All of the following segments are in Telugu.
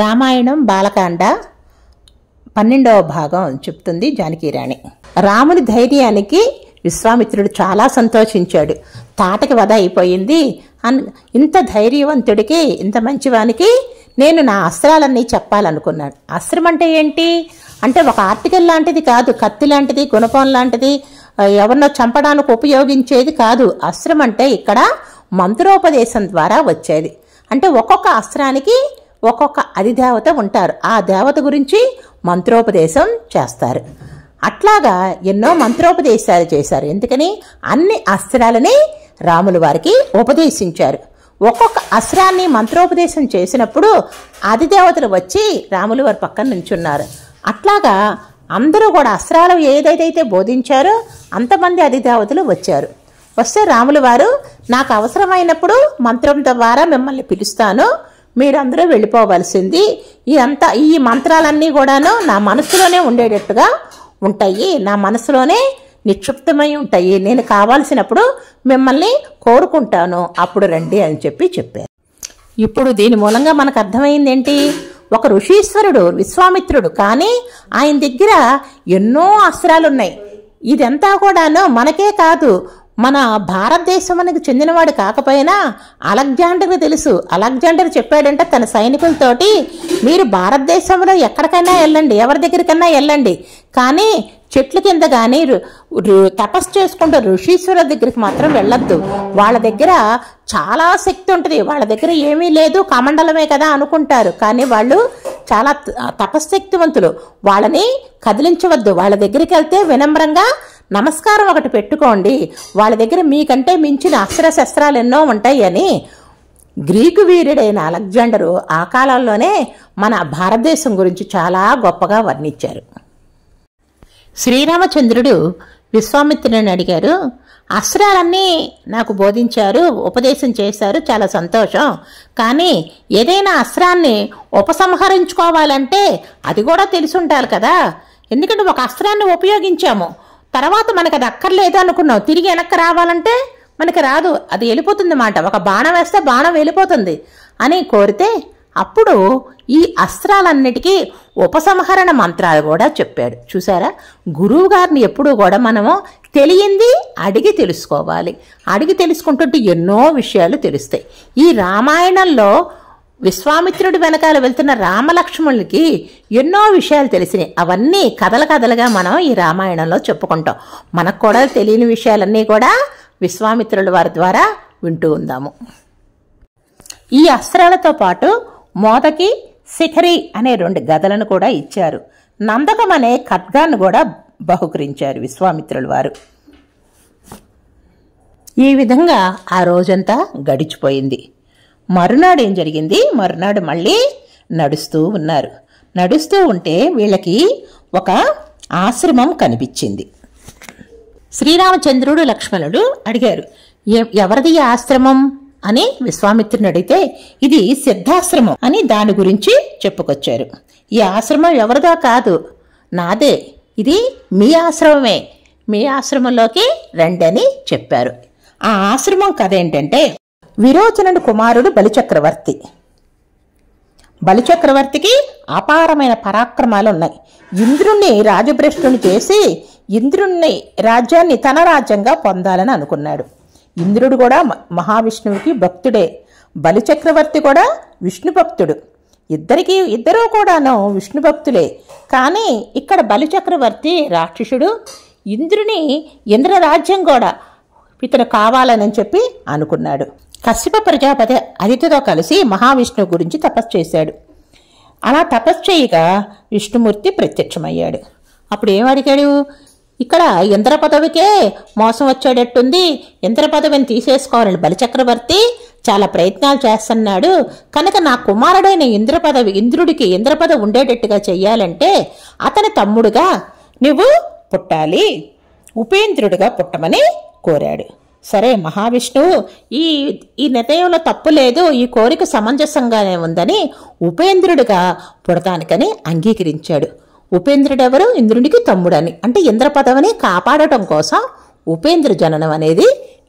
రామాయణం బాలకాండ 12వ భాగం చెప్తుంది జానకీరాణి. రాముని ధైర్యానికి విశ్వామిత్రుడు చాలా సంతోషించాడు. తాటకి వధ అయిపోయింది. ఇంత ధైర్యవంతుడికి, ఇంత మంచివానికి నేను నా అస్త్రాలన్నీ చెప్పాలనుకున్నాను. అస్త్రం అంటే ఏంటి అంటే ఒక ఆర్టికల్ లాంటిది కాదు, కత్తి లాంటిది, గుణపం లాంటిది, ఎవరినో చంపడానికి ఉపయోగించేది కాదు. అస్త్రం అంటే ఇక్కడ మంత్రోపదేశం ద్వారా వచ్చేది. అంటే ఒక్కొక్క అస్త్రానికి ఒక్కొక్క అధిదేవత ఉంటారు. ఆ దేవత గురించి మంత్రోపదేశం చేస్తారు. అట్లాగా ఎన్నో మంత్రోపదేశాలు చేశారు. ఎందుకని అన్ని అస్త్రాలని రాములు వారికి ఉపదేశించారు. ఒక్కొక్క అస్త్రాన్ని మంత్రోపదేశం చేసినప్పుడు అధిదేవతలు వచ్చి రాములు వారి పక్కన నించున్నారు. అట్లాగా అందరూ కూడా అస్త్రాలు ఏదైతే బోధించారో అంతమంది అధిదేవతలు వచ్చారు. వస్తే రాములు వారు నాకు అవసరమైనప్పుడు మంత్రం ద్వారా మిమ్మల్ని పిలుస్తాను, మీరందరూ వెళ్ళిపోవలసింది. ఈ మంత్రాలన్నీ కూడాను నా మనసులోనే ఉండేటట్టుగా ఉంటాయి, నా మనసులోనే నిక్షిప్తమై ఉంటాయి. నేను కావాల్సినప్పుడు మిమ్మల్ని కోరుకుంటాను, అప్పుడు రండి అని చెప్పారు. ఇప్పుడు దీని మూలంగా మనకు అర్థమైంది ఏంటి? ఒక ఋషీశ్వరుడు విశ్వామిత్రుడు, కానీ ఆయన దగ్గర ఎన్నో అస్త్రాలున్నాయి. ఇదంతా కూడాను మనకే కాదు, మన భారతదేశానికి చెందినవాడు కాకపోయినా అలెగ్జాండర్కి తెలుసు. అలెగ్జాండర్ చెప్పాడంటే తన సైనికులతోటి, మీరు భారతదేశంలో ఎక్కడికైనా వెళ్ళండి, ఎవరి దగ్గరికైనా వెళ్ళండి, కానీ చెట్ల కింద కానీ తపస్సు చేసుకుంటే ఋషీశ్వరుల దగ్గరికి మాత్రం వెళ్ళొద్దు. వాళ్ళ దగ్గర చాలా శక్తి ఉంటుంది, వాళ్ళ దగ్గర ఏమీ లేదు, కమండలమే కదా అనుకుంటారు, కానీ వాళ్ళు చాలా తపశ్శక్తివంతులు. వాళ్ళని కదిలించవద్దు. వాళ్ళ దగ్గరికి వెళ్తే వినమ్రంగా నమస్కారం ఒకటి పెట్టుకోండి. వాళ్ళ దగ్గర మీకంటే మించిన అస్త్రశస్త్రాలు ఎన్నో ఉంటాయి అని గ్రీకు వీరుడైన అలెగ్జాండరు ఆ కాలంలోనే మన భారతదేశం గురించి చాలా గొప్పగా వర్ణించారు. శ్రీరామచంద్రుడు విశ్వామిత్రుని అడిగారు, అస్త్రాలన్నీ నాకు బోధించారు, ఉపదేశం చేశారు, చాలా సంతోషం, కానీ ఏదైనా అస్త్రాన్ని ఉపసంహరించుకోవాలంటే అది కూడా తెలిసి ఉండాలి కదా. ఎందుకంటే ఒక అస్త్రాన్ని ఉపయోగించాము, తర్వాత మనకు అది అక్కర్లేదు అనుకున్నాం, తిరిగి వెనక్కి రావాలంటే మనకి రాదు, అది వెళ్ళిపోతుంది మాట. ఒక బాణం వేస్తే బాణం వెళ్ళిపోతుంది అని కోరితే అప్పుడు ఈ అస్త్రాలన్నిటికీ ఉపసంహరణ మంత్రాలు కూడా చెప్పాడు. చూసారా, గురువు గారిని ఎప్పుడూ కూడా మనము తెలియంది అడిగి తెలుసుకోవాలి. అడిగి తెలుసుకుంటుంటే ఎన్నో విషయాలు తెలుస్తాయి. ఈ రామాయణంలో విశ్వామిత్రుడి వెనకాల వెళ్తున్న రామలక్ష్మణులకి ఎన్నో విషయాలు తెలిసినాయి. అవన్నీ కథలుగా మనం ఈ రామాయణంలో చెప్పుకుంటాం. మనకు కూడా తెలియని విషయాలన్నీ కూడా విశ్వామిత్రుల వారి ద్వారా వింటూ ఉందాము. ఈ అస్త్రాలతో పాటు మోదకి, శిఖరి అనే 2 గదలను కూడా ఇచ్చారు. నందకం అనే ఖడ్గాన్ని కూడా బహుకరించారు విశ్వామిత్రుల వారు. ఈ విధంగా ఆ రోజంతా గడిచిపోయింది. మరునాడు ఏం జరిగింది? మరునాడు మళ్ళీ నడుస్తూ ఉన్నారు. నడుస్తూ ఉంటే వీళ్ళకి ఒక ఆశ్రమం కనిపించింది. శ్రీరామచంద్రుడు లక్ష్మణుడు అడిగారు, ఎవరిది ఆశ్రమం అని విశ్వామిత్రుని అడిగితే ఇది సిద్ధాశ్రమం అని దాని గురించి చెప్పుకొచ్చారు. ఈ ఆశ్రమం ఎవరిదో కాదు, నాదే, ఇది మీ ఆశ్రమమే, మీ ఆశ్రమంలోకి రండి అని చెప్పారు. ఆ ఆశ్రమం కథ ఏంటంటే, విరోచనుడి కుమారుడు బలిచక్రవర్తి. బలిచక్రవర్తికి అపారమైన పరాక్రమాలు ఉన్నాయి. ఇంద్రుణ్ణి రాజభ్రష్టుని చేసి ఇంద్రుణ్ణి రాజ్యాన్ని తన రాజ్యంగా పొందాలని అనుకున్నాడు. ఇంద్రుడు కూడా మహావిష్ణువుకి భక్తుడే, బలిచక్రవర్తి కూడా విష్ణు భక్తుడు. ఇద్దరూ కూడాను విష్ణు భక్తులే. కానీ ఇక్కడ బలిచక్రవర్తి రాక్షసుడు ఇంద్రరాజ్యం కూడా ఇతను కావాలని చెప్పి అనుకున్నాడు. కశ్యప ప్రజాపతి అదితితో కలిసి మహావిష్ణువు గురించి తపస్సు చేశాడు. అలా తపస్సు చేయగా విష్ణుమూర్తి ప్రత్యక్షమయ్యాడు. అప్పుడు ఏమడిగాడు? ఇక్కడ ఇంద్ర పదవికే మోసం వచ్చేటట్టుంది, ఇంద్ర పదవిని తీసేసుకోవాలని బలిచక్రవర్తి చాలా ప్రయత్నాలు చేస్తున్నాడు, కనుక నా కుమారుడైన ఇంద్రుడికి ఇంద్ర పదవి ఉండేటట్టుగా చెయ్యాలంటే అతని తమ్ముడుగా నువ్వు పుట్టాలి, ఉపేంద్రుడిగా పుట్టమని కోరాడు. సరే, మహావిష్ణువు ఈ నిర్ణయంలో తప్పు లేదు, ఈ కోరిక సమంజసంగానే ఉందని ఉపేంద్రుడిగా పుడతానికని అంగీకరించాడు. ఉపేంద్రుడు ఎవరు? ఇంద్రుడికి తమ్ముడని. అంటే ఇంద్ర పదవిని కాపాడటం కోసం ఉపేంద్ర జననం అనేది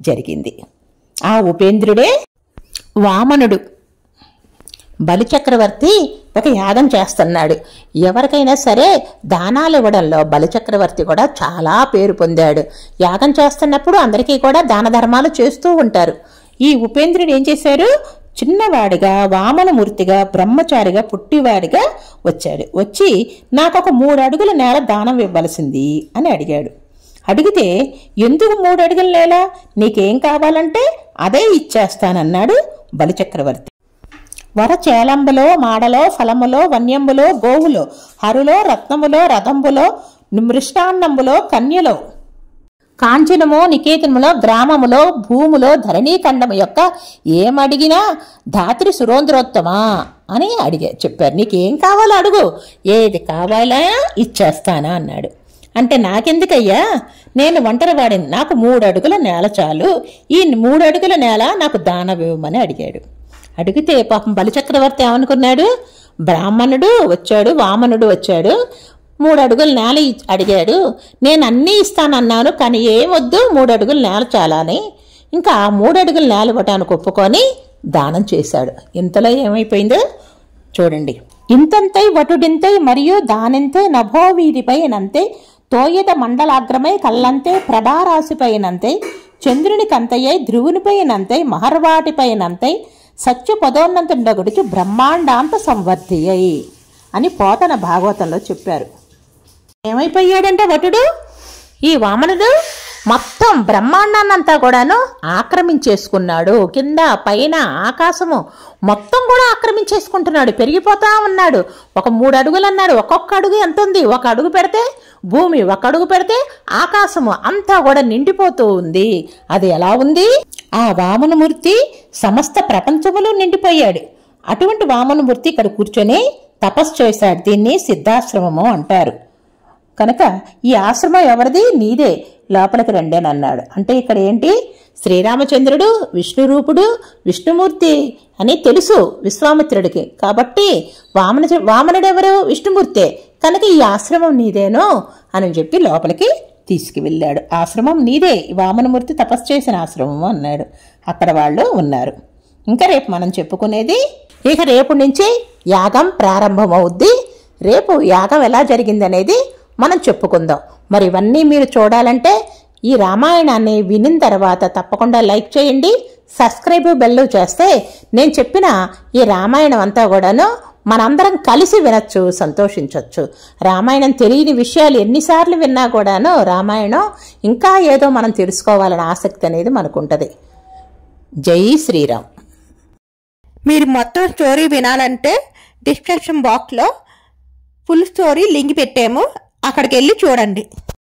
జరిగింది. ఆ ఉపేంద్రుడే వామనుడు. బలిచక్రవర్తి ఒక యాగం చేస్తున్నాడు. ఎవరికైనా సరే దానాలు ఇవ్వడంలో బలిచక్రవర్తి కూడా చాలా పేరు పొందాడు. యాగం చేస్తున్నప్పుడు అందరికీ కూడా దాన ధర్మాలు చేస్తూ ఉంటారు. ఈ ఉపేంద్రుడు ఏం చేశారు, చిన్నవాడిగా వామనమూర్తిగా బ్రహ్మచారిగా పుట్టివాడిగా వచ్చాడు. వచ్చి నాకు ఒక 3 అడుగుల నేల దానం ఇవ్వాల్సింది అని అడిగాడు. అడిగితే ఎందుకు 3 అడుగుల నేల, నీకేం కావాలంటే అదే ఇచ్చేస్తానన్నాడు బలిచక్రవర్తి. వరచేలంబులో మాడలో ఫలములో వన్యంబులో గోవులో హరులో రత్నములో రథంబులో మృష్టాన్నంబులో కన్యలో కాంచనమో నికేతనములో గ్రామములో భూములో ధరణీఖండము యొక్క ఏమడిగినా ధాత్రి సురోంద్రోత్తమా అని చెప్పారు. నీకేం కావాలో అడుగు, ఏది కావాలా ఇచ్చేస్తానా అన్నాడు. అంటే నాకెందుకయ్యా, నేను ఒంటరివాడిని, నాకు 3 అడుగుల నేల చాలు, ఈ 3 అడుగుల నేల నాకు దానమివ్వమని అడిగాడు. అడిగితే పాపం బలిచక్రవర్తి ఏమనుకున్నాడు, బ్రాహ్మణుడు వచ్చాడు, వామనుడు వచ్చాడు, 3 అడుగుల నేల అడిగాడు, నేను అన్నీ ఇస్తానన్నాను కానీ ఏమొద్దు 3 అడుగుల నేల చాలని. ఇంకా 3 అడుగుల నేల ఇవ్వటానికి ఒప్పుకొని దానం చేశాడు. ఇంతలో ఏమైపోయిందో చూడండి. ఇంతంతై వటుడింతై మరియు దానింతై నభో వీధిపైనంతే తోయద మండలాగ్రమై కల్లంతే ప్రభారాశిపైనంతై చంద్రుని కంతయ్యై ధ్రువునిపైనంతై మహర్వాటిపైనంతై సత్య పదోన్నతుండగుడికి బ్రహ్మాండాంత సంవర్ధియ్యై అని పోతన భాగవతంలో చెప్పారు. ఏమైపోయాడంటే వటుడు, ఈ వామనుడు మొత్తం బ్రహ్మాండాన్నంతా కూడాను ఆక్రమించేసుకున్నాడు. కింద పైన ఆకాశము మొత్తం కూడా ఆక్రమించేసుకుంటున్నాడు, పెరిగిపోతా ఉన్నాడు. ఒక 3 అడుగులు అన్నాడు, ఒక్కొక్క అడుగు ఎంత ఉంది, 1 అడుగు పెడితే భూమి, 1 అడుగు పెడితే ఆకాశము అంతా కూడా నిండిపోతూ ఉంది. అది ఎలా ఉంది, ఆ వామనమూర్తి సమస్త ప్రపంచములో నిండిపోయాడు. అటువంటి వామనమూర్తి ఇక్కడ కూర్చొని తపస్సు చేశాడు. దీన్ని సిద్ధాశ్రమము అంటారు. కనుక ఈ ఆశ్రమం ఎవరిది, నీదే, లోపలికి రండి అని అన్నాడు. అంటే ఇక్కడ ఏంటి, శ్రీరామచంద్రుడు విష్ణురూపుడు విష్ణుమూర్తి అని తెలుసు విశ్వామిత్రుడికి. కాబట్టి వామనుడు ఎవరు, విష్ణుమూర్తే, కనుక ఈ ఆశ్రమం నీదేనో అని చెప్పి లోపలికి తీసుకువెళ్ళాడు. ఆశ్రమం నీదే, వామనమూర్తి తపస్సు చేసిన ఆశ్రమము అన్నాడు. అక్కడ వాళ్ళు ఉన్నారు. ఇంకా రేపు మనం చెప్పుకునేది, ఇక రేపు నుంచి యాగం ప్రారంభమవుద్ది. రేపు యాగం ఎలా జరిగింది అనేది మనం చెప్పుకుందాం. మరి ఇవన్నీ మీరు చూడాలంటే ఈ రామాయణాన్ని వినిన తర్వాత తప్పకుండా లైక్ చేయండి, సబ్స్క్రైబ్ బెల్ చేస్తే నేను చెప్పిన ఈ రామాయణం అంతా కూడాను మనందరం కలిసి వినొచ్చు, సంతోషించవచ్చు. రామాయణం తెలియని విషయాలు ఎన్నిసార్లు విన్నా కూడాను రామాయణం ఇంకా ఏదో మనం తెలుసుకోవాలనే ఆసక్తి అనేది మనకు ఉంటుంది. జై శ్రీరామ్. మీరు మొత్తం స్టోరీ వినాలంటే డిస్క్రిప్షన్ బాక్స్లో ఫుల్ స్టోరీ లింక్ పెట్టాము, అక్కడికి వెళ్ళి చూడండి.